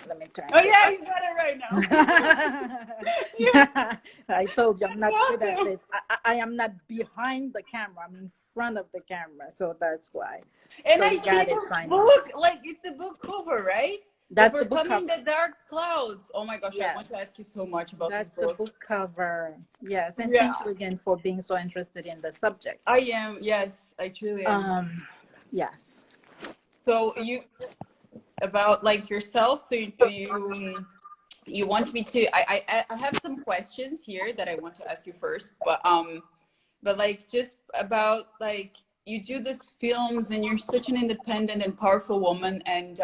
Let me turn Oh this yeah, up. you got it right now. Yeah, I told you I'm that's not good at awesome. this. I am not behind the camera. I'm in front of the camera, so that's why. And So I you see got it the finally. book, like it's a book cover, right? That's the book Overcoming cover. the Dark Clouds. Oh my gosh, I want to Yes, ask you so much about this that's the book. book cover. Yes, and Yeah, thank you again for being so interested in the subject. I am. Yes, I truly am. Um, yes. So you about like yourself. So you want me to? I have some questions here that I want to ask you first, but like just about like you do these films and you're such an independent and powerful woman and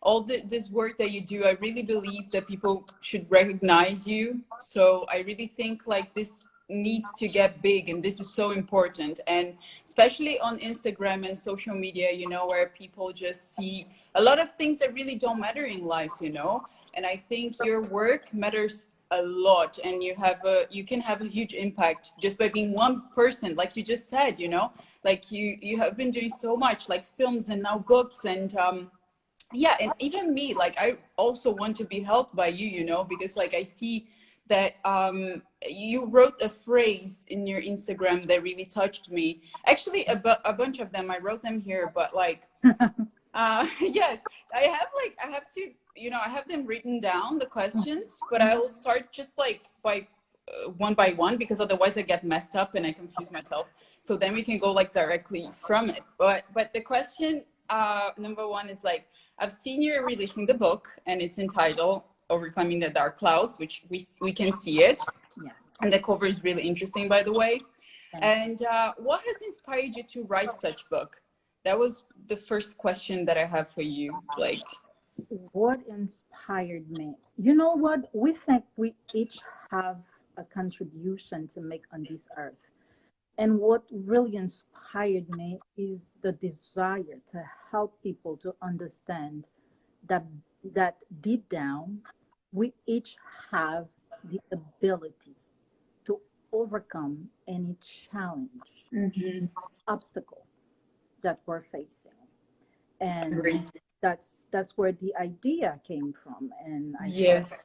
all this work that you do, I really believe that people should recognize you. So I really think like this needs to get big and this is so important, and especially on Instagram and social media, you know, where people just see a lot of things that really don't matter in life, you know. And I think your work matters a lot, and you can have a huge impact just by being one person, like you just said, you know, like you have been doing so much, like films and now books, and yeah. And even me, like I also want to be helped by you, you know, because like I see that you wrote a phrase in your Instagram that really touched me. Actually a bunch of them, I wrote them here, but like yes, I have to, you know, I have them written down, the questions, but I'll start just like by one, because otherwise I get messed up and I confuse myself. So then we can go like directly from it. But the question number one is like, I've seen you're releasing the book and it's entitled Overcoming the Dark Clouds, which we can see it. Yeah. And the cover is really interesting, by the way. Thanks. And what has inspired you to write such book? That was the first question that I have for you. Like, What inspired me? You know what? We think we each have a contribution to make on this earth. And what really inspired me is the desire to help people to understand that deep down we each have the ability to overcome any challenge, mhm. obstacle that we're facing. And Agree. that's where the idea came from. And I started Yes.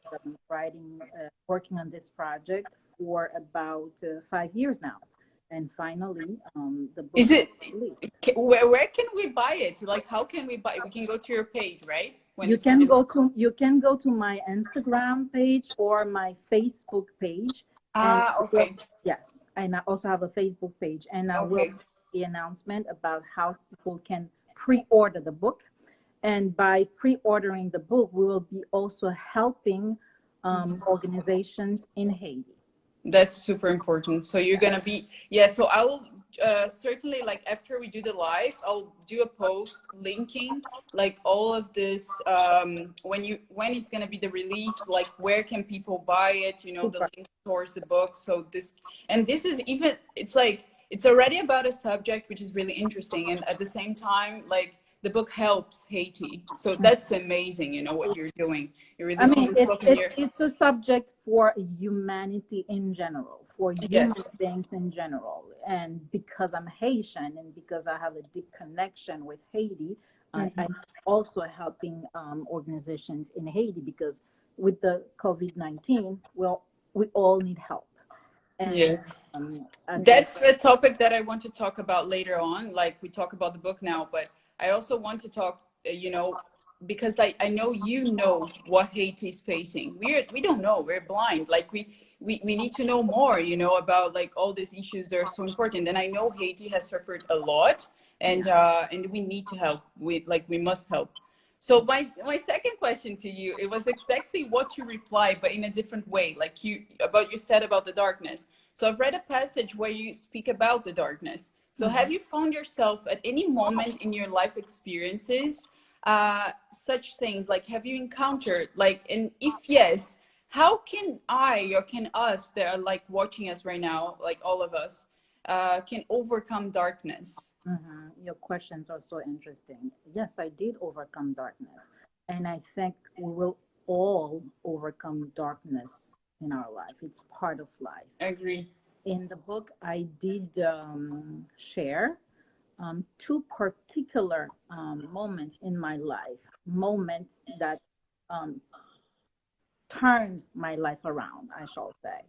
writing, working on this project for about 5 years now. And finally, the book Is was it, released. where can we buy it? Like, how can we buy it? We can go to your page, right? When You it's can released. go to my Instagram page or my Facebook page, and Ah, well, okay. yes, and I also have a Facebook page, and I will Okay. make the announcement about how people can pre-order the book. And by pre-ordering the book, we will be also helping organizations in Haiti. That's super important. So you're Yeah. gonna be, yeah. So I will certainly, like after we do the live, I'll do a post linking like all of this when it's gonna be the release, like where can people buy it, you know, the Super. link towards the book. So this is even, it's like it's already about a subject which is really interesting, and at the same time, like the book helps Haiti. So that's amazing, you know, what you're doing. You're I releasing mean, this it's book and it's you're, it's a subject for humanity in general, for human yes. beings in general. And because I'm Haitian and because I have a deep connection with Haiti, I'm also helping organizations in Haiti because with the COVID-19, well, we all need help. And Yes. at the That's a topic that I want to talk about later on. Like we talk about the book now, but I also want to talk, you know, because I know you know what Haiti is facing. We don't know. We're blind. Like we need to know more, you know, about like all these issues that are so important. And I know Haiti has suffered a lot, Yeah. and we need to help. We must help. So my second question to you, it was exactly what you replied, but in a different way. Like you said about the darkness. So I've read a passage where you speak about the darkness. So Mhm. have you found yourself at any moment in your life experiences such things? Like have you encountered like, and if yes, how can I or can us that are like watching us right now, like all of us, can overcome darkness? Your questions are so interesting. Yes, I did overcome darkness. And I think we will all overcome darkness in our life. It's part of life. Agree. In the book, I did share two particular moments in my life, moments that um, turned my life around, I shall say.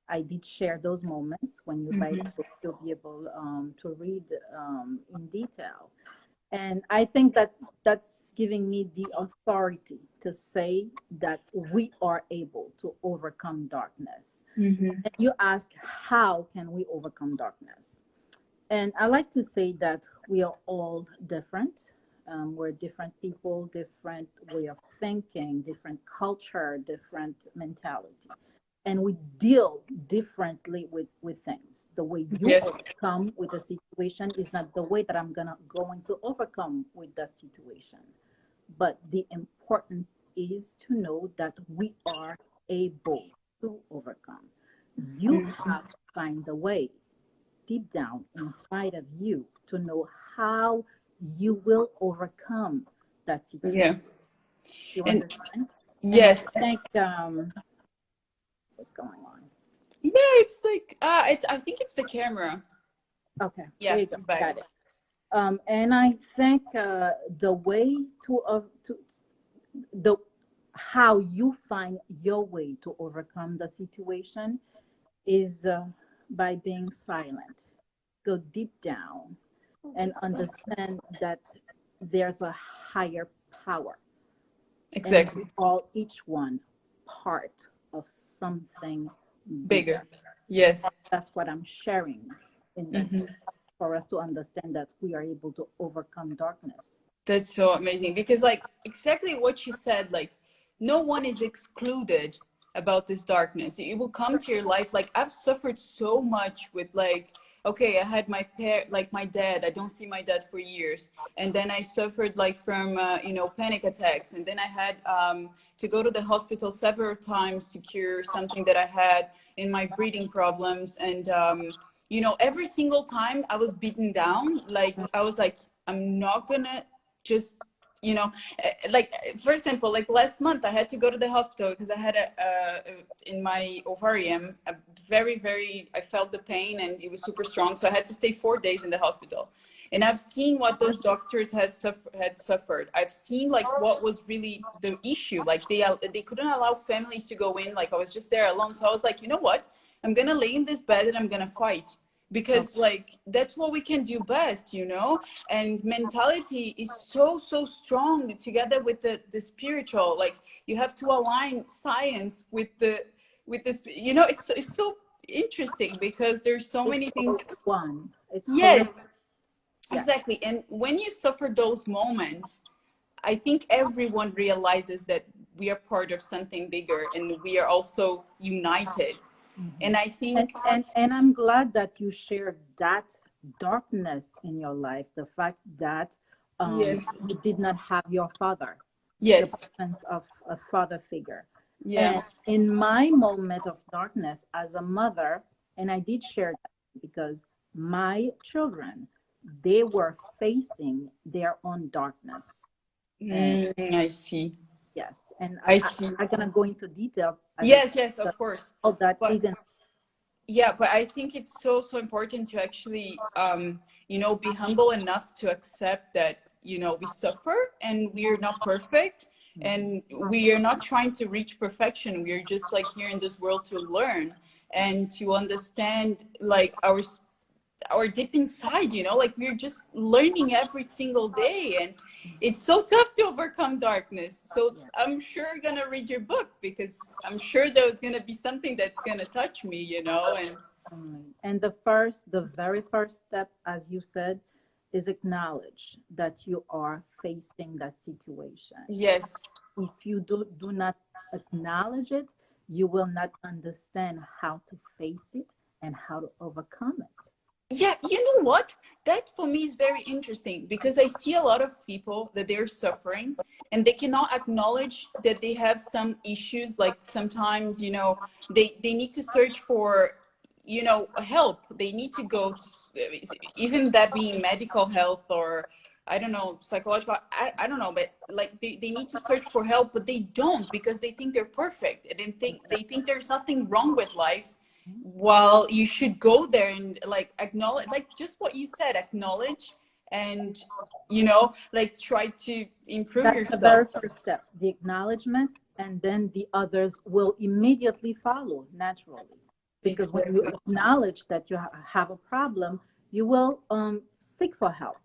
I did share those moments. When you buy the Hmm. book, you'll be able to read in detail. And I think that that's giving me the authority to say that we are able to overcome darkness. Hmm. And you ask, how can we overcome darkness? And I like to say that we are all different. We're different people, different way of thinking, different culture, different mentality. And we deal differently with things. The way you Yes. overcome with a situation is not the way that I'm going to overcome with that situation. But the important is to know that we are able to overcome. You have to find the way deep down inside of you to know how you will overcome that Yeah. situation. You And understand? And I yes. think what's going on? Yeah, it's like it's I think it's the camera. Okay, there Yeah, you go. back. Got it. And I think the way to the how you find your way to overcome the situation is by being silent. Go deep down and understand that there's a higher power, and we Exactly. all each one part of something bigger. Bigger. Yes. That's what I'm sharing in that, Hmm. for us to understand that we are able to overcome darkness. That's so amazing because, like, exactly what you said, like, no one is excluded about this darkness. It will come to your life. Like, I've suffered so much with, like, okay, I had my like my dad. I don't see my dad for years, and then I suffered like from panic attacks, and then I had to go to the hospital several times to cure something that I had in my breathing problems, and every single time I was beaten down. Like, I was like, I'm not gonna just like, for example, like last month I had to go to the hospital because I had in my ovarium a very, I felt the pain and it was super strong, so I had to stay 4 days in the hospital. And I've seen what those doctors had suffered. I've seen like what was really the issue. Like, they couldn't allow families to go in. Like, I was just there alone, so I was like, you know what, I'm gonna lay in this bed and I'm gonna fight, because Okay. like that's what we can do best. And mentality is so strong together with the spiritual. Like, you have to align science with this. It's so interesting because there's so It's many all things. one. It's correct. Yes, Yes. exactly. And when you suffer those moments, I think everyone realizes that we are part of something bigger and we are also united. Mhm. And I And, think, and I'm glad that you shared that darkness in your life, the fact that yes, you did not have your father, the yes, presence of a father figure. yeah. And in my moment of darkness as a mother, and I did share that because my children, they were facing their own darkness. And I see. yes, and I see. I'm gonna go into detail as I Yes, yes, said, of course. all that But isn't. yeah, but I think it's so important to actually, be humble enough to accept that, we suffer and we are not perfect, Mhm. and we are not trying to reach perfection. We are just like here in this world to learn and to understand like our deep inside, like we're just learning every single day. And it's so tough to overcome darkness. So Yeah. I'm sure gonna read your book because I'm sure there's gonna be something that's gonna touch me. And And the very first step, as you said, is acknowledge that you are facing that situation. yes. If you do not acknowledge it, you will not understand how to face it and how to overcome it. Yeah, you know what? That for me is very interesting because I see a lot of people that they're suffering and they cannot acknowledge that they have some issues. Like sometimes, they need to search for, help. They need to go to, even that being medical health or I don't know, psychological, I don't know, but like they need to search for help, but they don't because they think they're perfect. And they think there's nothing wrong with life, while you should go there and like acknowledge, like just what you said, acknowledge and, you know, like try to improve That's the yourself. very first step, the acknowledgement, and then the others will immediately follow naturally. Because when you Exactly. acknowledge that you have a problem, you will seek for help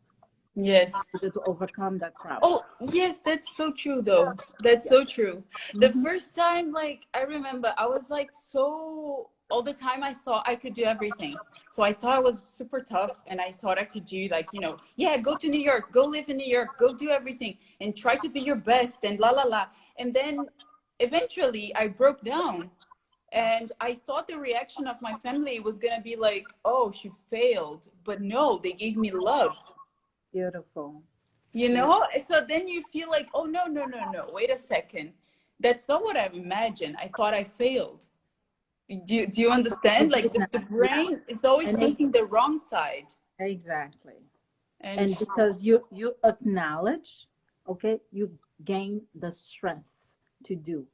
Yes. to overcome that problem. Oh, yes, that's so true though. That's Yeah. so true. The Hmm. first time, like, I remember I was like so, all the time I thought I could do everything. So I thought I was super tough and I thought I could do like, you know, yeah, go to New York, go live in New York, go do everything and try to be your best and la la la. And then eventually I broke down and I thought the reaction of my family was gonna be like, oh, she failed. But no, they gave me love. Beautiful. You Beautiful. know, so then you feel like, oh, no, no, no, no, wait a second. That's not what I imagined. I thought I failed. Do you understand? It Like did the not, yeah. brain is always And taking it's the wrong side. exactly. And And because you acknowledge, okay, you gain the strength to do.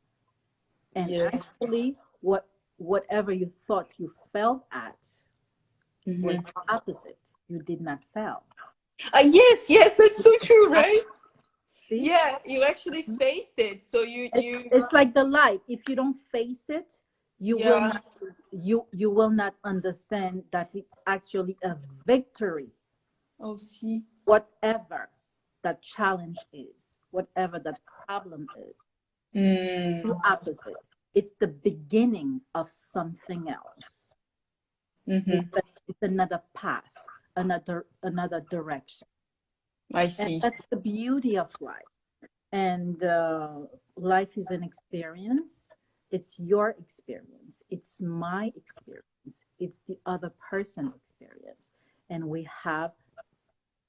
And yes. actually, whatever you thought you failed at was Hmm. the opposite. You did not fail. Yes, yes, that's so true, right? See, Yeah, you actually faced it. So it's like the light. If you don't face it, you will yeah. not you will not understand that it's actually a victory. Oh, see. Whatever that challenge is, whatever that problem is, the Mm. opposite. It's the beginning of something else. Hmm. It's another path, another direction, I and see. that's the beauty of life. And life is an experience. It's your experience. It's my experience. It's the other person's experience, and we have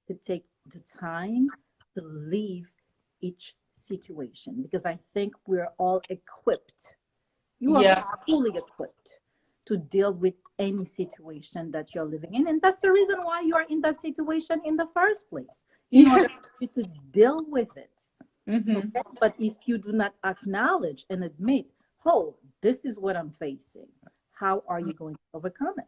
to take the time to leave each situation because I think we're all equipped. You are Yeah. fully equipped to deal with any situation that you're living in. And that's the reason why you are in that situation in the first place, in Yeah. order for you to deal with it. Hmm. Okay? But if you do not acknowledge and admit, oh, this is what I'm facing, how are you going to overcome it?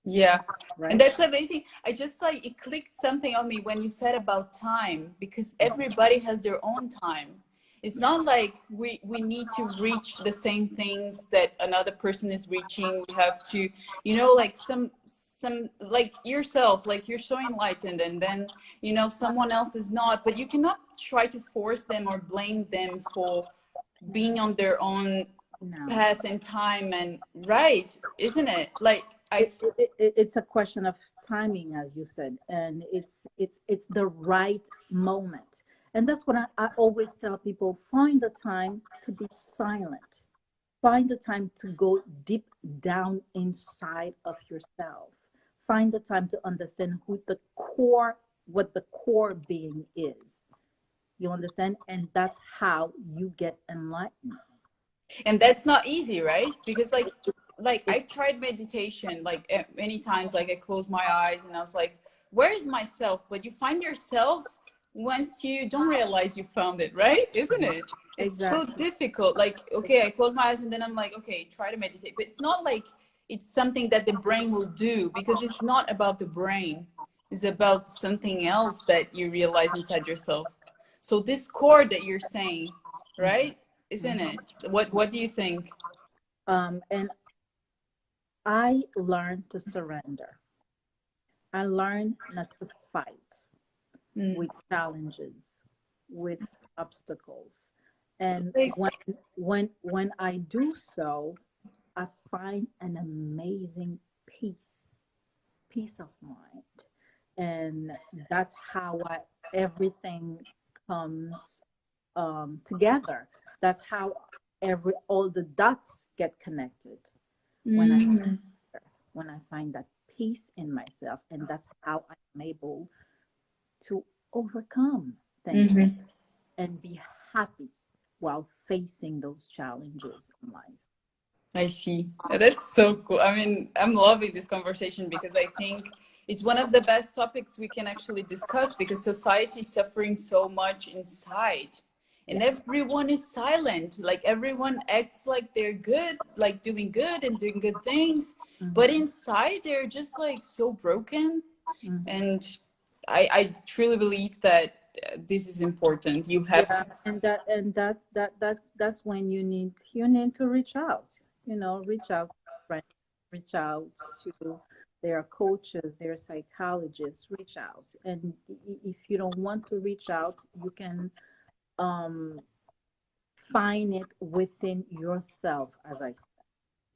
Yeah. And Right? that's amazing. I just like it clicked something on me when you said about time, because everybody has their own time. It's not like we need to reach the same things that another person is reaching. We have to, you know, like some like yourself, like you're so enlightened, and then you know someone else is not. But you cannot try to force them or blame them for being on their own No. path and time. And right, isn't it? Like I. It's a question of timing, as you said, and it's the right moment. And that's what I always tell people: find the time to be silent, find the time to go deep down inside of yourself, find the time to understand who the core, what the core being is. You understand? And that's how you get enlightened. And that's not easy, right? Because like It, I tried meditation like many times. Like I closed my eyes and I was like, where is myself? But you find yourself once you don't realize you found it, right? Isn't it? It's so exactly. difficult. Like, okay, I close my eyes and then I'm like, okay, try to meditate. But it's not like it's something that the brain will do, because it's not about the brain. It's about something else that you realize inside yourself. So this core that you're saying, right? Isn't Mhm. it? What do you think? And I learned to surrender. I learned not to fight Mm. with challenges, with obstacles. And Like, when I do so, I find an amazing peace of mind. And that's how everything comes together. That's how every all the dots get connected when I mm, when I find that peace in myself, and that's how I'm able to overcome things mhm. and be happy while facing those challenges in life. I see. That's so cool. I mean, I'm loving this conversation because I think it's one of the best topics we can actually discuss, because society is suffering so much inside and Yes. everyone is silent. Like everyone acts like they're good, like doing good and doing good things, but Hmm. inside they're just like so broken. Hmm. And I truly believe that this is important. You have Yeah, to. and that's when you need to reach out. Reach out to friends, reach out to their coaches, their psychologists. Reach out, and if you don't want to reach out, you can um find it within yourself, as I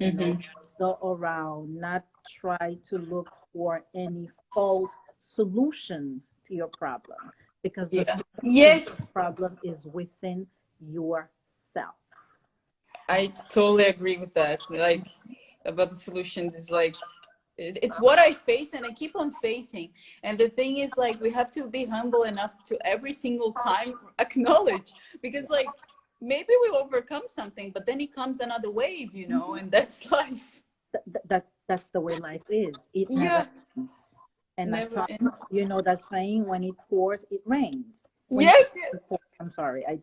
said. Hmm. Go around, not try to look for any false solutions to your problem, because the Yeah. solution to Yes, the problem is within yourself. I totally agree with that. Like about the solutions is like it's what I face and I keep on facing. And the thing is like we have to be humble enough to every single time acknowledge because like maybe we overcome something, but then it comes another wave, Mhm. and that's life. That's the way life is. It never Yeah, ends. And I never thought, ends. that saying, when it pours, it rains. When it Yes, yes, pours, I'm sorry, I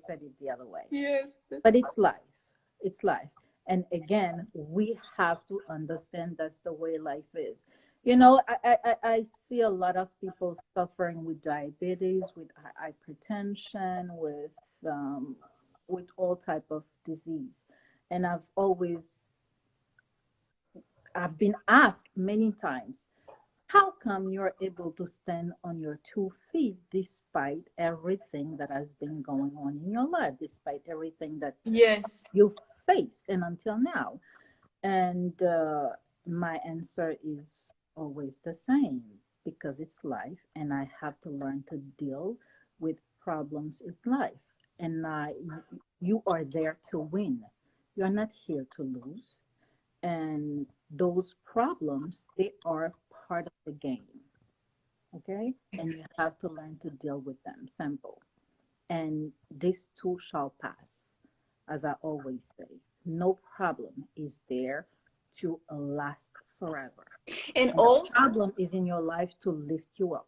said it the other way. yes. But it's life. It's life. And again, we have to understand that's the way life is. I see a lot of people suffering with diabetes, with hypertension, um, with all type of disease. And I've been asked many times, how come you're able to stand on your 2 feet despite everything that has been going on in your life, despite everything that Yes. you faced and until now? And my answer is always the same, because it's life and I have to learn to deal with problems in life. And you are there to win. You're not here to lose. And those problems, they are part of the game. Okay? And you have to learn to deal with them. Simple. And this too shall pass. As I always say, no problem is there to last forever. And And the also, problem is in your life to lift you up,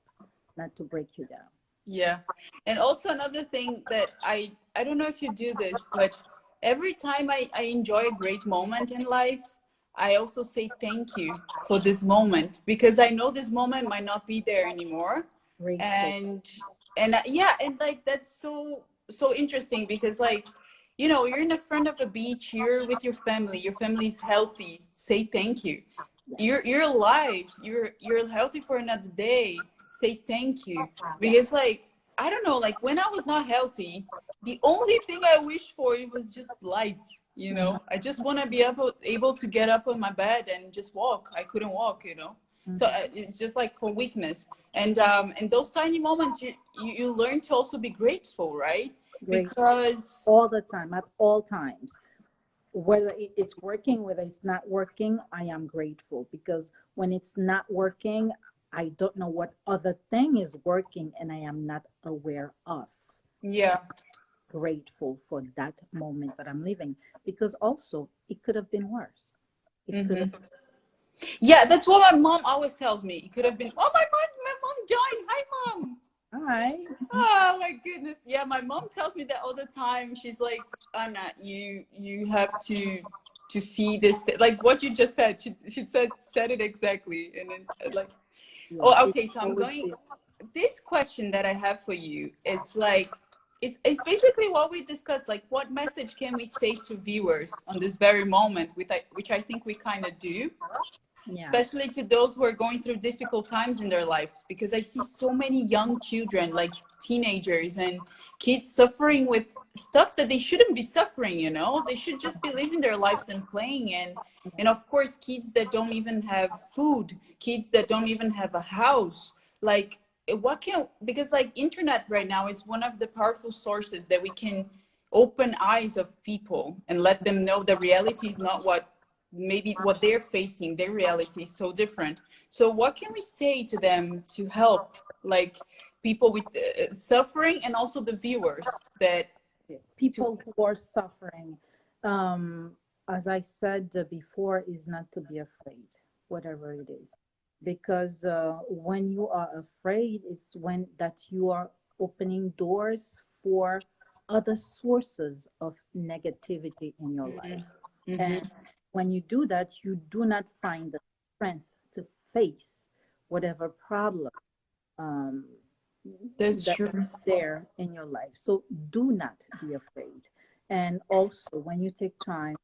not to break you down. yeah. And also another thing that I don't know if you do this, but every time I enjoy a great moment in life, I also say thank you for this moment because I know this moment might not be there anymore. Grateful. And yeah, and like that's so interesting because like you're in the front of a beach, you're with your family's healthy, say thank you. Yes. You're alive, you're healthy for another day, say thank you. Yes. Because like I don't know, like when I was not healthy, the only thing I wished for it was just life. Mhm. I just want to be able to get up on my bed and just walk. I couldn't walk. So Mhm. it's just like for weakness. And those tiny moments, you learn to also be grateful, right? Grateful Because all the time, at all times. Whether it's working, whether it's not working, I am grateful, because when it's not working, I don't know what other thing is working and I am not aware of. yeah. Grateful for that moment that I'm living, because also it could have been worse. It could have. Hmm. Yeah, that's what my mom always tells me. It could have been, oh my mom died. Hi, mom. Hi. Oh my goodness. Yeah, my mom tells me that all the time. She's like, Anna, you have to see this like what you just said. She said it exactly. And then like, Yeah, oh, it okay. So I'm always going. feels. This question that I have for you is like, it's basically what we discussed. Like, what message can we say to viewers on this very moment, which I think we kind of do, Yeah. especially to those who are going through difficult times in their lives, because I see so many young children, like teenagers and kids, suffering with stuff that they shouldn't be suffering. They should just be living their lives and playing. And of course, kids that don't even have food, kids that don't even have a house. Like, because like internet right now is one of the powerful sources that we can open eyes of people and let them know the reality is not maybe what they're facing. Their reality is so different. So what can we say to them to help, like, people with suffering, and also the viewers that to People who are suffering, um, as I said before, is not to be afraid, whatever it is, because when you are afraid, it's when that you are opening doors for other sources of negativity in your life. Mhm. And when you do that, you do not find the strength to face whatever problem um, That's that true. is there in your life. So do not be afraid. And also, when you take time,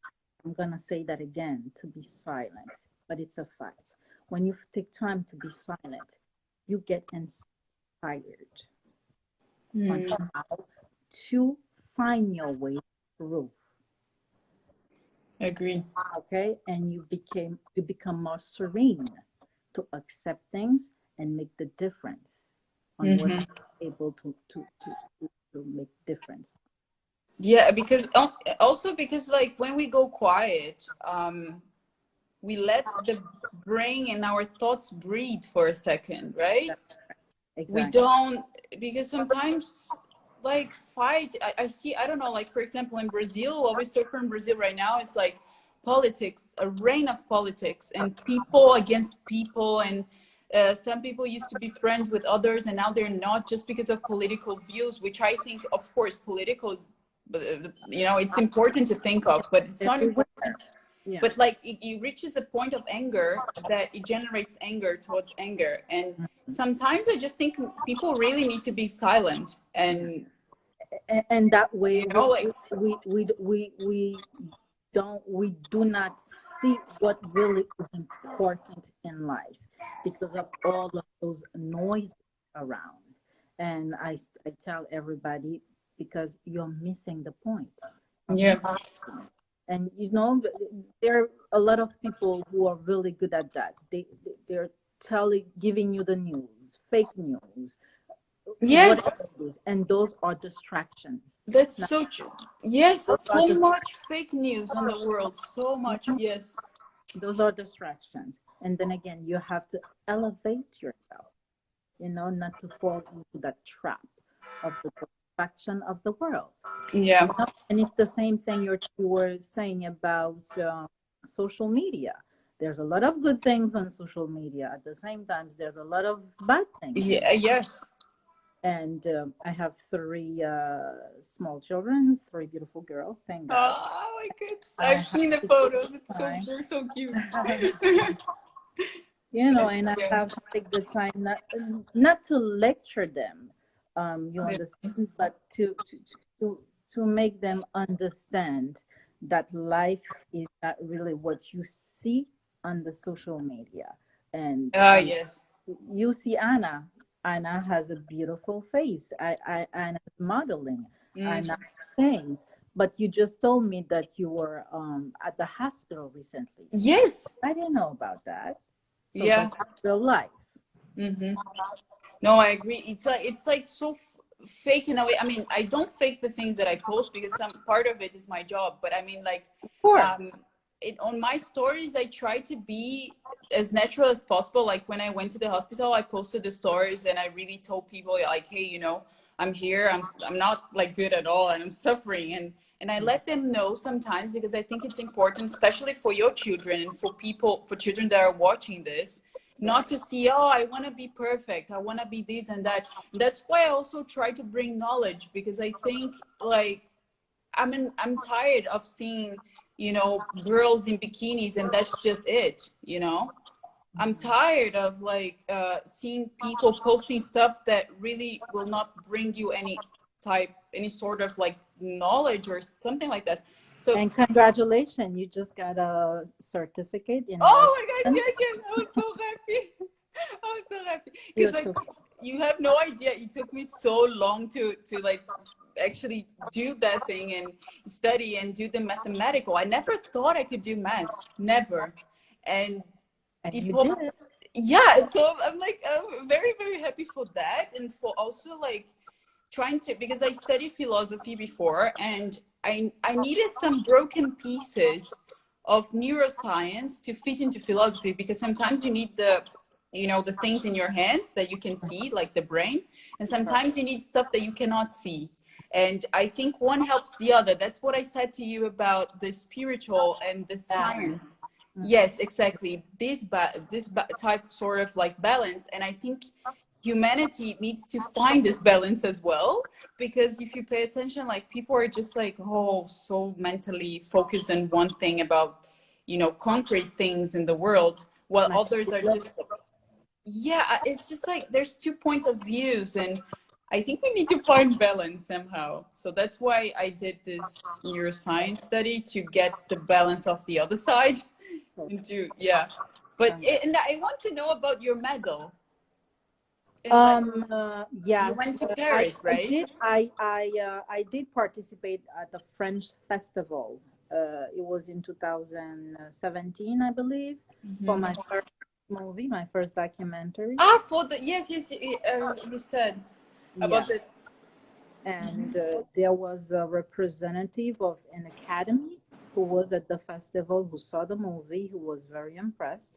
I'm going to say that again, to be silent, but it's a fact. When you take time to be silent, you get inspired on Mm, how to find your way through. agree. Okay, and you become more serene to accept things and make the difference on what Hmm. you're able to make difference. Yeah, because also because like when we go quiet, we let the brain and our thoughts breathe for a second, right? We Exactly. don't, because sometimes like fight, I see, I don't know, like for example in Brazil, what we suffer in Brazil right now is like politics, a reign of politics and people against people, and some people used to be friends with others and now they're not, just because of political views, which I think of course political is, you know, it's important to think of, but it's not Everywhere. important. Yeah. But like it reaches a point of anger that it generates anger towards anger, and sometimes I just think people really need to be silent, Yeah. and And that way you know, like we do not see what really is important in life because of all of those noises around. And I tell everybody, because you're missing the point. You're yeah. missing the point. And there are a lot of people who are really good at that. They're telling, giving you the news, fake news, Yes, whatever it is, and those are distractions. that's Now, so true. Yes, those are so just much fake news on the world, so much. Yes. those are distractions. And then again, you have to elevate yourself, not to fall into that trap of the distraction of the world. Yeah. And it's the same thing you were saying about social media. There's a lot of good things on social media. At the same time, there's a lot of bad things in Yeah. it. Yes. And I have three small children, three beautiful girls, thank God. Oh my goodness, I I've have seen the to take photos. It's so, time, they're so cute. and I have to take the time not to lecture them, you Yeah. understand, but to to make them understand that life is not really what you see on the social media. And Ah, yes. you see Anna. Anna has a beautiful face. Anna's modeling. Mm. Anna sings. But you just told me that you were at the hospital recently. Yes. I didn't know about that. So Yeah. that's real life. Hmm. No, I agree. It's like so fake in a way. I mean, I don't fake the things that I post because some part of it is my job. But I mean, like, Of course. um, on my stories, I try to be as natural as possible. Like when I went to the hospital, I posted the stories and I really told people like, hey, I'm here. I'm not like good at all, and I'm suffering. And I let them know sometimes, because I think it's important, especially for your children and for children that are watching this, not to see, oh, I want to be perfect, I want to be this and that. That's why I also try to bring knowledge, because I think like I'm tired of seeing girls in bikinis and that's just it. I'm tired of like seeing people posting stuff that really will not bring you any sort of like knowledge or something like that. So, And congratulations, you just got a certificate in oh my God, Washington. yeah, yeah, I was so happy. I was so happy because like Beautiful. you have no idea. It took me so long to like actually do that thing and study and do the mathematical. I never thought I could do math, never. And And it you was, did it. yeah. So I'm very very happy for that, and for also like trying to, because I studied philosophy before, and I needed some broken pieces of neuroscience to fit into philosophy, because sometimes you need the things in your hands that you can see, like the brain, and sometimes you need stuff that you cannot see. And I think one helps the other. That's what I said to you about the spiritual and the Balance. science. Mhm. Yes, exactly. Type sort of like balance. And I think humanity needs to find this balance as well, because if you pay attention, like people are just like, oh, so mentally focused on one thing about concrete things in the world, while others are just, Materialistic. yeah, it's just like there's two points of views, and I think we need to find balance somehow. So that's why I did this neuroscience study to get the balance of the other side into, yeah. But and I want to know about your medal. You Yes, went to I, Paris, I right? did. I did participate at the French festival. It was in 2017, I believe, for Hmm. my first movie, my first documentary. Ah, for the yes, yes, you said about Yeah, the. and there was a representative of an academy who was at the festival, who saw the movie, who was very impressed,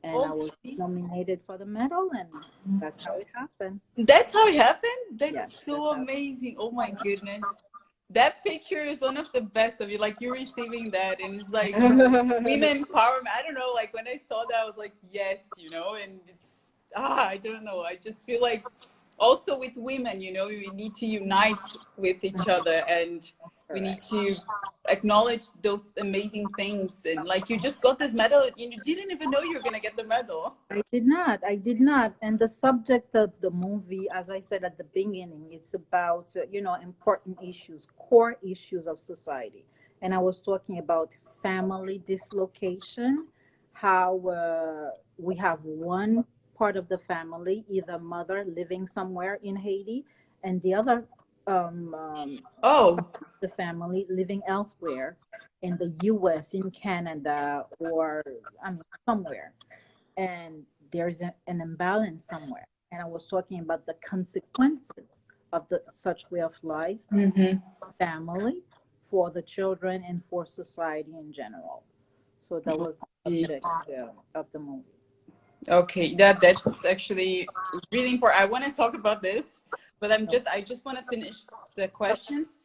and I Oh, was see, nominated for the medal, and that's how it happened. that's how it happened. Yes, That's that's so how. amazing. Oh my goodness, that picture is one of the best of you. Like you're receiving that, and it's like women empowerment. I don't know. Like when I saw that, I was like, yes, and it's I don't know. I just feel like also with women, we need to unite with each other, and we need Correct. to acknowledge those amazing things. And like you just got this medal, and you didn't even know you were gonna get the medal. I did not. I did not. And the subject of the movie, as I said at the beginning, it's about, important issues, core issues of society. And I was talking about family dislocation, how we have one part of the family, either mother living somewhere in Haiti, and the other Oh, the family living elsewhere in the US, in Canada, or I mean, somewhere. And there's an imbalance somewhere. And I was talking about the consequences of such way of life, hmm. family, for the children, and for society in general. So that was the subject of the movie. Okay, that's actually really important. I want to talk about this, but I just want to finish the questions.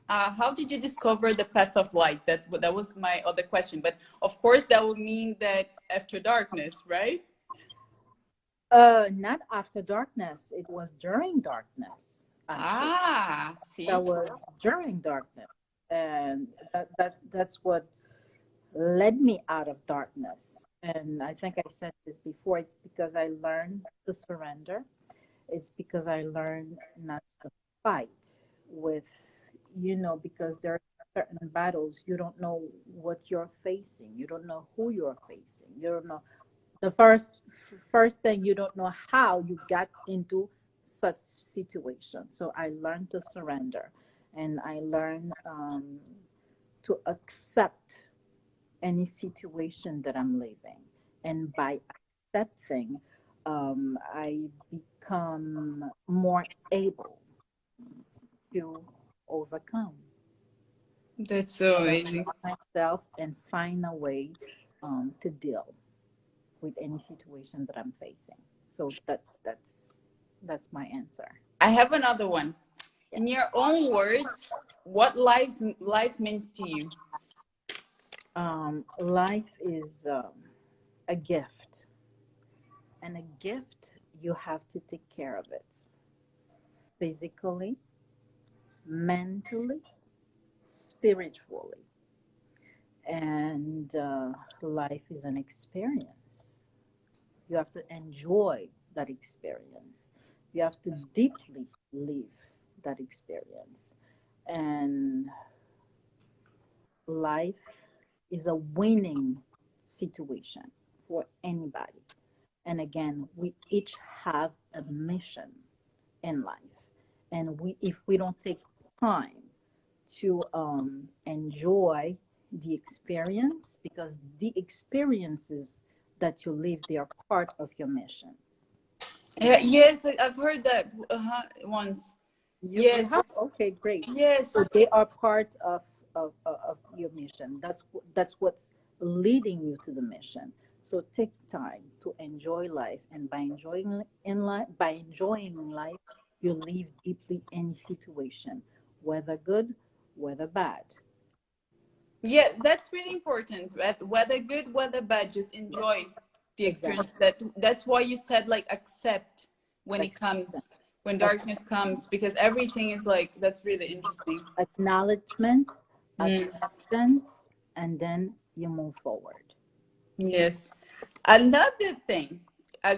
How did you discover the path of light? That was my other question. But of course, that would mean that after darkness, right? Not after darkness. It was during darkness, actually. Ah, That see. was during darkness, and that's what led me out of darkness. And I think I said this before. It's because I learned to surrender. It's because I learned not to fight with, because there are certain battles you don't know what you're facing. You don't know who you're facing. You don't know the first thing, you don't know how you got into such situation. So I learned to surrender, and I learned to accept any situation that I'm living. And by accepting, I become more able to overcome That's so and amazing. accept myself and find a way to deal with any situation that I'm facing. So that's my answer. I have another one. Yeah. In your own words, what life means to you? Life is a gift, and a gift, you have to take care of it physically, mentally, spiritually. And life is an experience. You have to enjoy that experience. You have to deeply live that experience. And life is a winning situation for anybody. And again, we each have a mission in life. And if we don't take time to enjoy the experience, because the experiences that you live, they are part of your mission. Yeah, And yes, I've heard that once. you Yes, have, okay, great. So yes. they are part of your mission. That's what's leading you to the mission. So take time to enjoy life, and by enjoying life, you live deeply any situation, whether good, whether bad. Yeah, that's really important. Whether good, whether bad, just enjoy the experience. Exactly. That's why you said like accept when it Acceptance. comes, when Ex- darkness comes, because everything is like that's really interesting. Acknowledgement, Mm, acceptance, and then you move forward. yes. Another thing,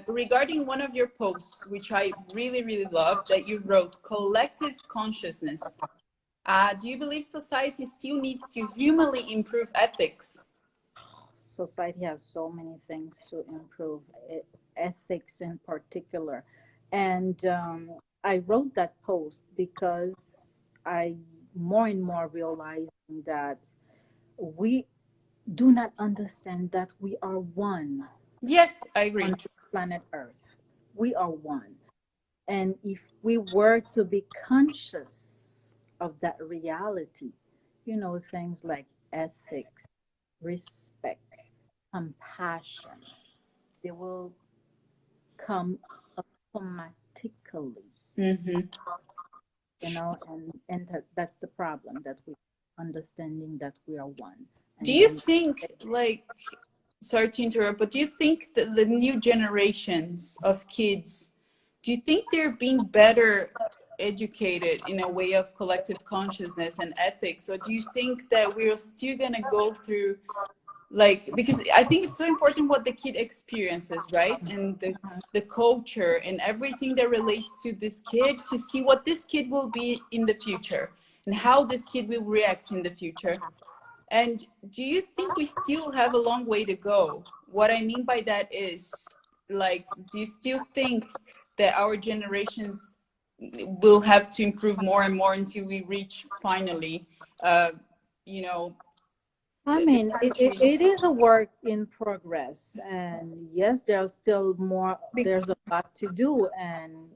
regarding one of your posts, which I really, really love, that you wrote, collective consciousness. Do you believe society still needs to humanly improve ethics? Society has so many things to improve, ethics in particular. And I wrote that post because I more and more realizing that we do not understand that we are one Yes, I agree. on planet Earth. We are one. And if we were to be conscious of that reality, things like ethics, respect, compassion, they will come automatically, Mm-hmm. and that's the problem, that we understanding that we are one. Do And you then think, like, sorry to interrupt, but do you think that the new generations of kids, do you think they're being better educated in a way of collective consciousness and ethics? Or do you think that we're still going to go through, like, because I think it's so important what the kid experiences, right? And the culture and everything that relates to this kid, to see what this kid will be in the future and how this kid will react in the future. And do you think we still have a long way to go? What I mean by that is, like, do you still think that our generations will have to improve more and more until we reach finally, you know, I the mean, century? it is a work in progress, and yes, there's a lot to do, and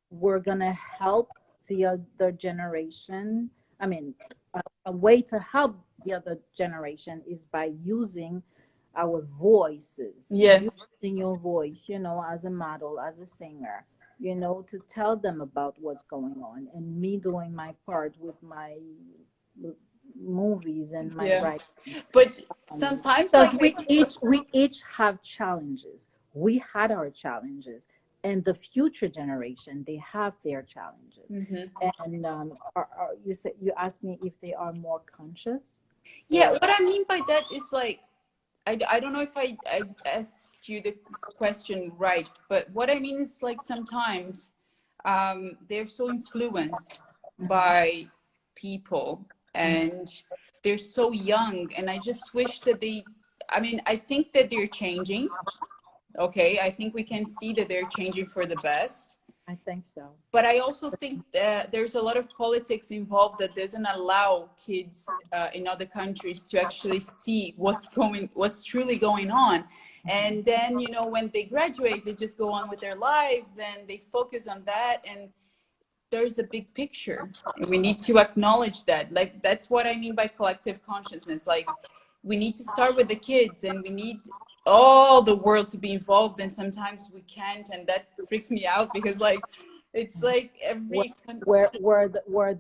we're gonna help the other generation. I mean, a way to help the other generation is by using our voices, Yes. using your voice, as a model, as a singer, to tell them about what's going on, and me doing my part with my movies and my Yeah. writing. But sometimes, Because like, we each have challenges. We had our challenges, and the future generation, they have their challenges. Mhm. And you asked me if they are more conscious, Yeah, or what I mean by that is, like, I don't know if I asked you the question right, but what I mean is, like, sometimes they're so influenced by people, and they're so young, and I just wish that I mean, I think that they're changing. Okay, I think we can see that they're changing for the best. I think so. But I also think that there's a lot of politics involved that doesn't allow kids in other countries to actually see what's truly going on. And then, when they graduate, they just go on with their lives and they focus on that. And there's a big picture. And we need to acknowledge that. Like, that's what I mean by collective consciousness. Like, we need to start with the kids, and we need all the world to be involved, and sometimes we can't, and that freaks me out, because, like, it's like where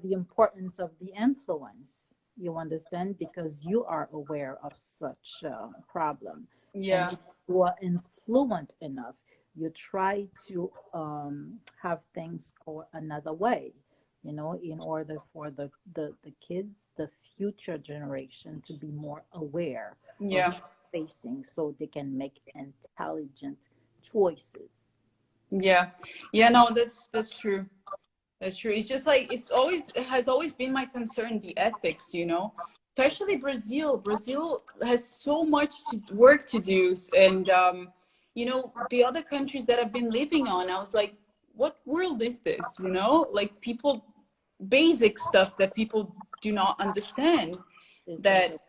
the importance of the influence, you understand, because you are aware of such a problem, yeah, and you are influent enough, you try to have things go another way, in order for the kids, the future generation, to be more aware yeah, of facing, so they can make intelligent choices. yeah, yeah. No, that's true. That's true. It's just like, it has always been my concern, the ethics, especially Brazil. Brazil has so much work to do. And, the other countries that I've been living on, I was like, what world is this? Like, people, basic stuff that people do not understand, that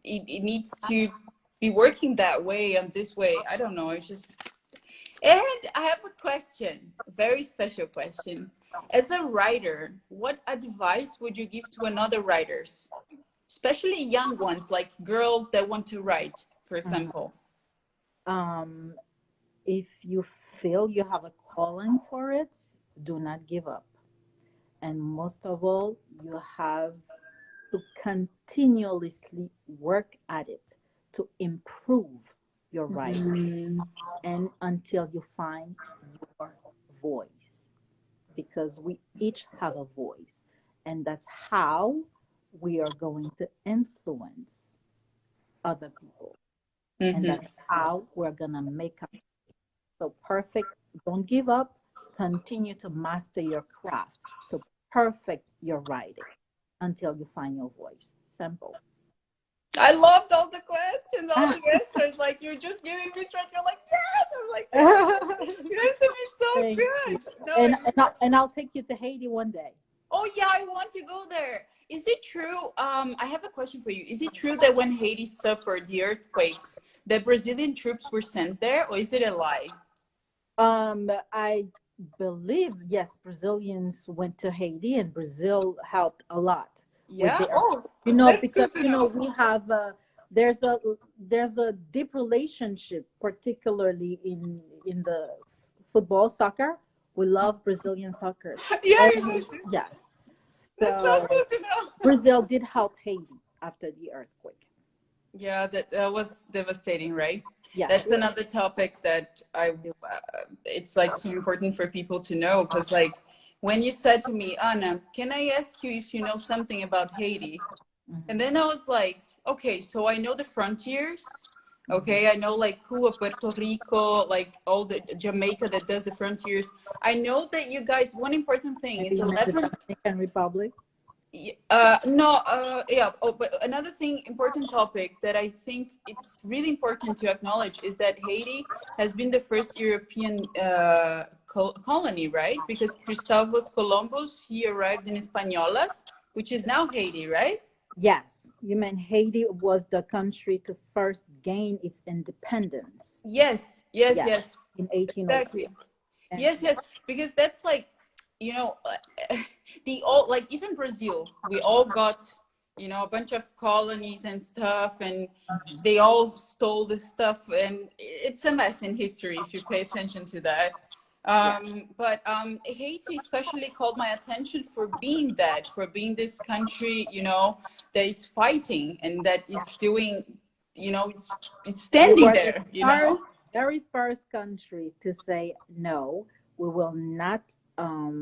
it needs to be working that way and this way. I don't know. It's just, and I have a question, a very special question. As a writer, what advice would you give to another writers, especially young ones, like girls that want to write, for example? um if you feel you have a calling for it, do not give up. And most of all, you have to continuously work at it to improve your writing, Mm-hmm. and until you find your voice, because we each have a voice, and that's how we are going to influence other people, and Mm-hmm. that's how we're going to make a So perfect, don't give up. Continue to master your craft. So perfect your writing until you find your voice. Simple. I loved all the questions, all Ah. the answers. Like you're just giving me strength. You're like, yes. I'm like, yes. You answered me so Thank good. you. No, And I'll take you to Haiti one day. oh yeah, I want to go there. Is it true? I have a question for you. Is it true that when Haiti suffered the earthquakes, the Brazilian troops were sent there, or is it a lie? I believe yes, Brazilians went to Haiti and Brazil helped a lot with Yeah. the Oh, that's because good to know. we have there's a there's a deep relationship, particularly in the football soccer. We love Brazilian soccer, Yeah, you and mentioned. yes, That's so so good to know. Brazil did help Haiti after the earthquake. Yeah, that was devastating, right? Yes, That's another topic that it's like so important for people to know, because like when you said to me, Anna, can I ask you if you know something about Haiti? And then I was like, okay, so I know the frontiers. Okay, I know like Cuba, Puerto Rico, like all the Jamaica that does the frontiers. I know that you guys, one important thing maybe is you meant the 11. Dominican Republic. No, yeah. Oh, but another thing, important topic that I think it's really important to acknowledge is that Haiti has been the first European colony, right? Because Christopher Columbus, he arrived in Hispaniolas, which is now Haiti, right? Yes, you meant Haiti was the country to first gain its independence. Yes, yes, Yes, yes, in 1803. exactly. And Yes, yes, because that's like, you know, the all like even Brazil, we all got, you know, a bunch of colonies and stuff, and they all stole the stuff, and it's a mess in history if you pay attention to that. But Haiti especially called my attention for being that, for being this country, you know, that it's fighting and that it's doing, you know, it's we standing were the there, you know. very first country to say no, we will not.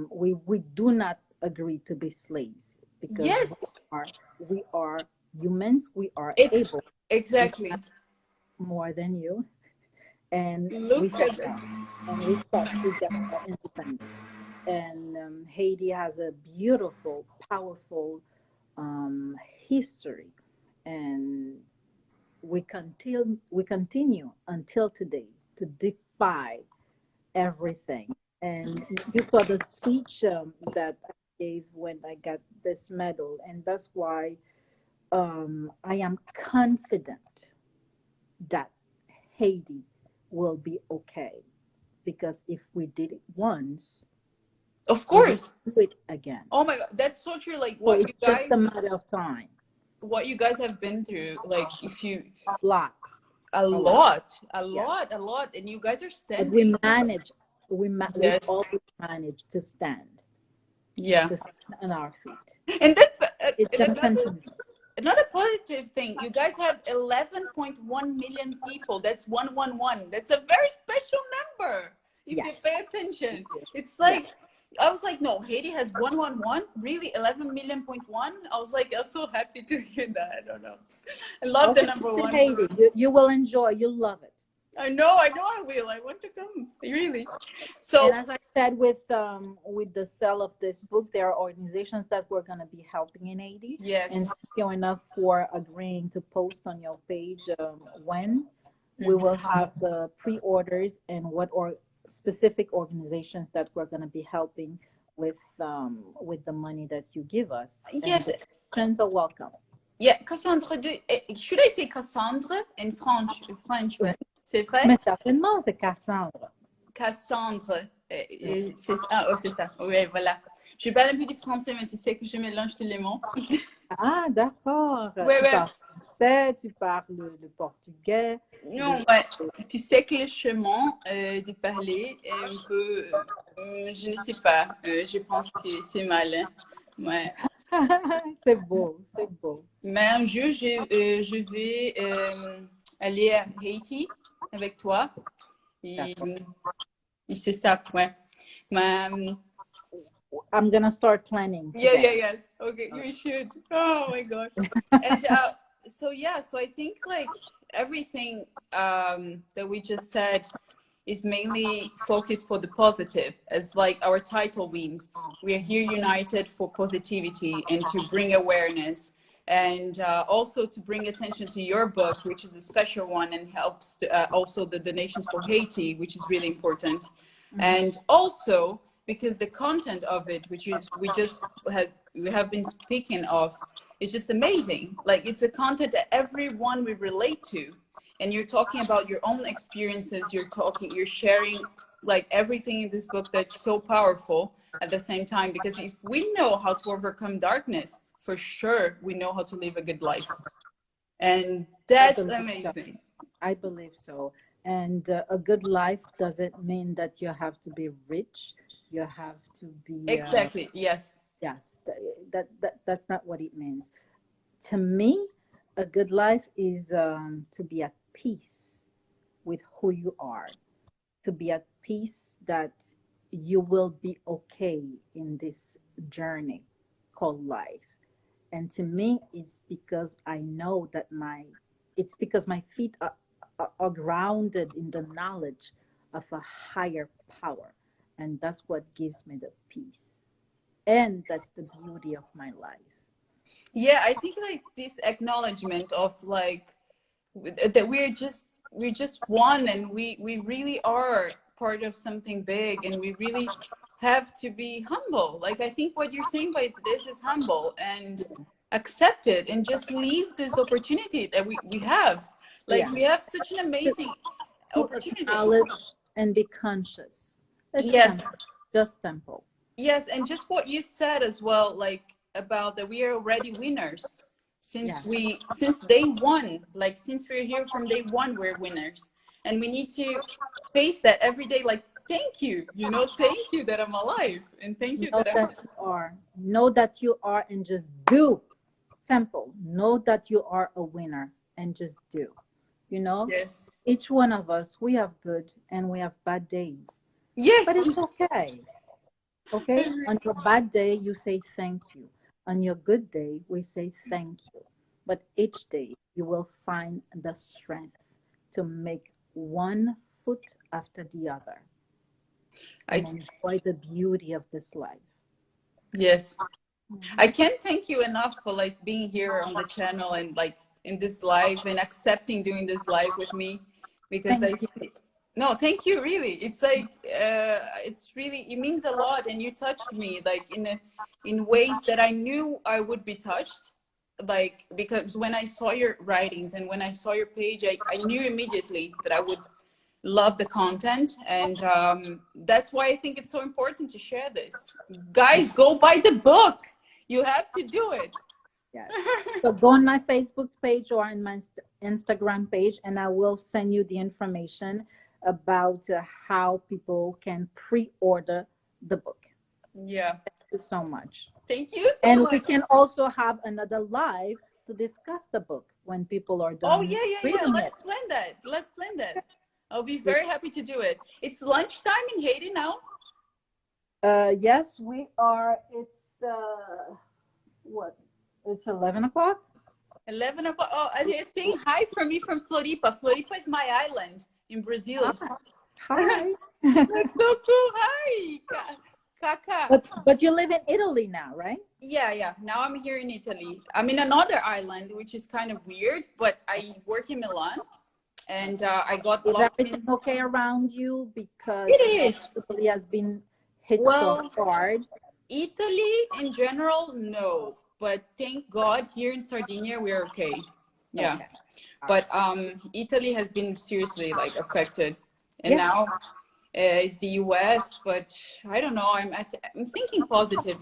We do not agree to be slaves because Yes, we are humans. We are it's able. We exactly. have more than you, and we Look said at no, it. and we fought to get our independence. And Haiti has a beautiful, powerful history, and we continue until today to defy everything. And you saw the speech that I gave when I got this medal, and that's why I am confident that Haiti will be okay because if we did it once, Of we will course. do it again. Oh my God, that's so true. Like So it's just a matter of time. what you guys have been through, like if you, A lot, a lot. lot, a lot, and you guys are But we standing. manage. We Yes. always manage to stand, Yeah. to stand on our feet. And that's It's gonna another, continue. another positive thing. You guys have 11.1 million people. That's 111. That's a very special number if you Yes. pay attention. It's Yes. like, I was like, no, Haiti has 111. Really, 11 million.1. I was like, I'm so happy to hear that. I don't know. I love the Also, number visit one. Haiti. You will enjoy. You'll love it. I know I will. I want to come. Really. So And as I said, with the sale of this book, there are organizations that we're gonna be helping in Haiti. yes. And thank you enough for agreeing to post on your page when we will have the pre-orders and what or specific organizations that we're going to be helping with the money that you give us. Yes. And donations are welcome. Yeah, Cassandra. Should I say Cassandra in French? French, ouais. C'est vrai? Mais certainement, c'est Cassandra. Cassandre. C'est ça. Oh, c'est ça. Oui, voilà. Je parle un peu du français, mais tu sais que je mélange tous les mots. Ah, d'accord. Ouais, tu ouais. parles français, tu parles le portugais. Non, ouais. Tu sais que le chemin de parler est un peu, je ne sais pas. Je pense que c'est mal. Hein? Ouais. C'est beau, c'est beau. Mais un jour, je vais aller à Haïti avec toi. Et c'est ça, ouais. Mais, I'm gonna start planning. Yeah, yes. Okay, you should. Oh my God. And so I think like everything that we just said, is mainly focused for the positive, as like our title means. We are here united for positivity and to bring awareness, and also to bring attention to your book, which is a special one and helps to, also the donations for Haiti, which is really important. And also because the content of it, which we have been speaking of, is just amazing. Like, it's a content that everyone we relate to, and you're talking about your own experiences, you're sharing like everything in this book that's so powerful at the same time, because if we know how to overcome darkness, for sure we know how to live a good life, and that's amazing. I believe so. And a good life doesn't mean that you have to be rich. You have to be Exactly. Yes. yes. That's not what it means. To me, a good life is to be at peace with who you are, to be at peace that you will be okay in this journey called life. And to me, it's because I know that it's because my feet are grounded in the knowledge of a higher power. And that's what gives me the peace. And that's the beauty of my life. Yeah, I think like this acknowledgement of like that we're just one, and we really are part of something big, and we really have to be humble. Like, I think what you're saying by this is humble and accept it, and just leave this opportunity that we have. Like, Yeah. we have such an amazing To opportunity. acknowledge and be conscious. It's Yes. simple, just simple. Yes, and just what you said as well, like about that we are already winners since since day one. Like, since we're here from day one, we're winners, and we need to face that every day. Like, thank you, thank you that I'm alive, and thank you Know that that you are. Know that you are, and just do. Simple. Know that you are a winner, and just do. Yes, Each one of us, we have good and we have bad days, yes, but it's okay. Okay? On your bad day, you say thank you. On your good day, we say thank you. But each day, you will find the strength to make one foot after the other and I enjoy the beauty of this life. yes. I can't thank you enough for like being here on the channel and like in this live and accepting doing this live with me, because Thank you. no, thank you, really. It's like it means a lot, and you touched me like in ways that I knew I would be touched, like, because when I saw your writings and when I saw your page, I knew immediately that I would love the content, and that's why I think it's so important to share this. Guys, go buy the book. You have to do it. Yes. So go on my Facebook page or on my Instagram page, and I will send you the information about how people can pre-order the book. Yeah. Thank you so much. Thank you so And much. we can also have another live to discuss the book when people are done. Oh, yeah. reading Let's it. plan that. Let's plan that. I'll be very happy to do it. It's lunchtime in Haiti now. Yes, we are. It's what? It's 11 o'clock. 11 o'clock. Oh, they're saying hi from me from Floripa. Floripa is my island in Brazil. Hi. That's so cool. Hi, Kaka. But you live in Italy now, right? Yeah. Now I'm here in Italy. I'm in another island, which is kind of weird, but I work in Milan, and I got Is locked everything in. okay around you? Because It is. Italy has been hit Well, so hard. Italy in general, no. But thank God here in Sardinia we're okay. Yeah. Okay. But Italy has been seriously like affected, and Yeah. now it's the US. But I don't know. I'm thinking positive.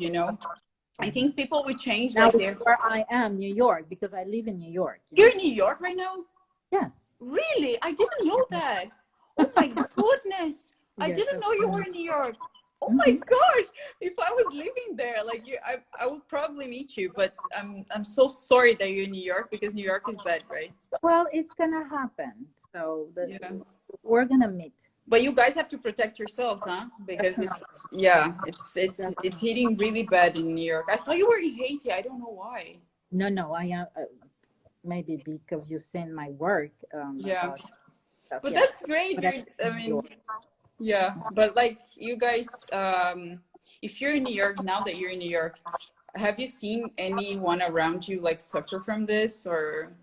I think people will change. Now Like, it's where I am, New York, because I live in New York. you're in New York right now? Yes. Really? I didn't know that. Oh my goodness! I Yes, didn't know you were in New York. Oh my gosh! If I was living there, like you, I would probably meet you. But I'm so sorry that you're in New York, because New York is bad, right? Well, it's gonna happen. So Yeah. we're gonna meet. But you guys have to protect yourselves, huh? Because it's hitting really bad in New York. I thought you were in Haiti. I don't know why. No, I am. Maybe because you've seen my work. Yeah. About stuff. But Yeah. that's great. But I mean, Yeah, but like you guys, if you're in New York, now that you're in New York, have you seen anyone around you like suffer from this, or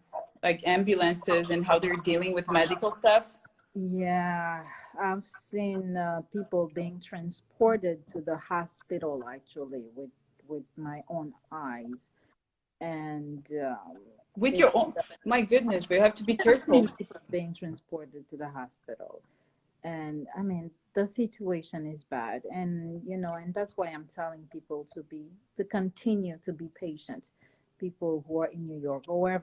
like ambulances and how they're dealing with medical stuff? Yeah, I've seen people being transported to the hospital actually with my own eyes, and With your it's own, my goodness, we have to be I've careful. seen people being transported to the hospital, and I mean the situation is bad, and and that's why I'm telling people to continue to be patient. People who are in New York or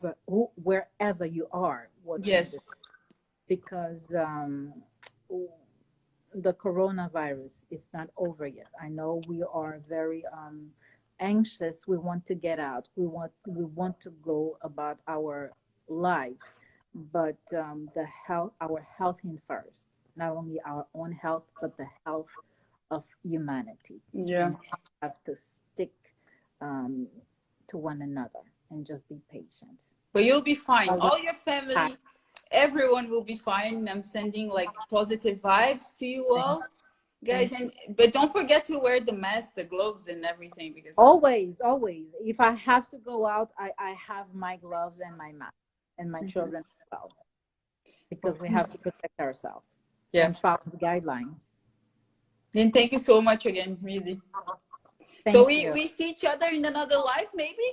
wherever you are watching Yes. this, because the coronavirus is not over yet. I know we are very anxious. We want to get out. We want to go about our life, but our health in first. Not only our own health, but the health of humanity. Yeah. And we have to stick um, to one another and just be patient. But you'll be fine. Although All your family, everyone will be fine. I'm sending like positive vibes to you thank, all, guys. thank And but don't forget to wear the mask, the gloves, and everything because Always, always. If I have to go out, I have my gloves and my mask and my Mhm. children as well, because we have to protect ourselves Yeah. and follow the guidelines. Then thank you so much again, really. So Thank you. we see each other in another life, maybe.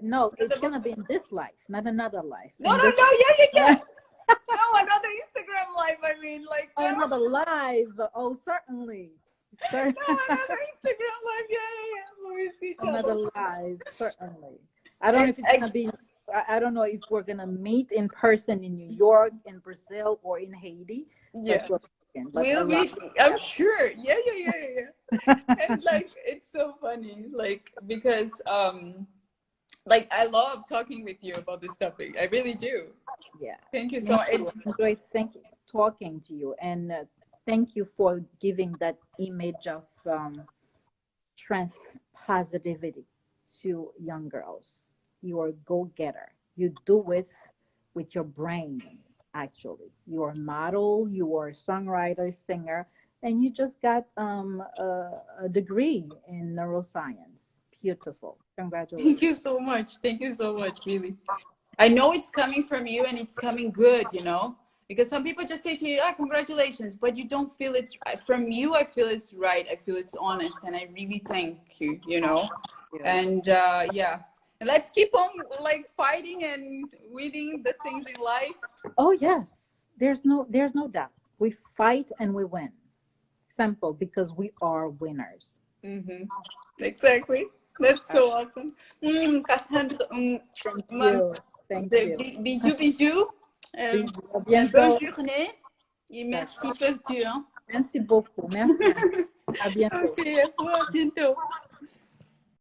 No, it's Another gonna box. be in this life, not another life. No, In no, this, no. Yeah, yeah, yeah. No, another Instagram live. I mean, like oh, no, another live. Oh, certainly, Cer- no, another Instagram live. Yeah, yeah, yeah. We see each another other. live, certainly. I don't know And if it's gonna be. I don't know if we're gonna meet in person in New York, in Brazil, or in Haiti, yeah. but we're looking. But a We'll lot. meet. I'm sure. Yeah, yeah, yeah, yeah, yeah. And like, it's so funny, like because like I love talking with you about this topic. I really do. Yeah. Thank you Me so much. too. I enjoyed talking to you, and thank you for giving that image of strength, positivity to young girls. You are a go-getter. You do it with your brain, actually. You are a model, you are a songwriter, singer, and you just got a degree in neuroscience. Beautiful. Thank you Congratulations. so much. Thank you so much. Really. I know it's coming from you and it's coming good, you know, because some people just say to you, ah, congratulations, but you don't feel it's from you. I feel it's right. I feel it's honest. And I really thank you, you know, Yeah. and yeah, and let's keep on like fighting and winning the things in life. Oh yes. There's no doubt. We fight and we win. Simple, because we are winners. Mm-hmm. Exactly. That's so awesome. Cassandra, Thank you. Thank you. bisous, bisous. Bisous. À Une bonne bientôt. journée et merci D'accord. pour tout. Hein. Merci beaucoup. Merci, Anne. À bientôt. Ok, à bientôt.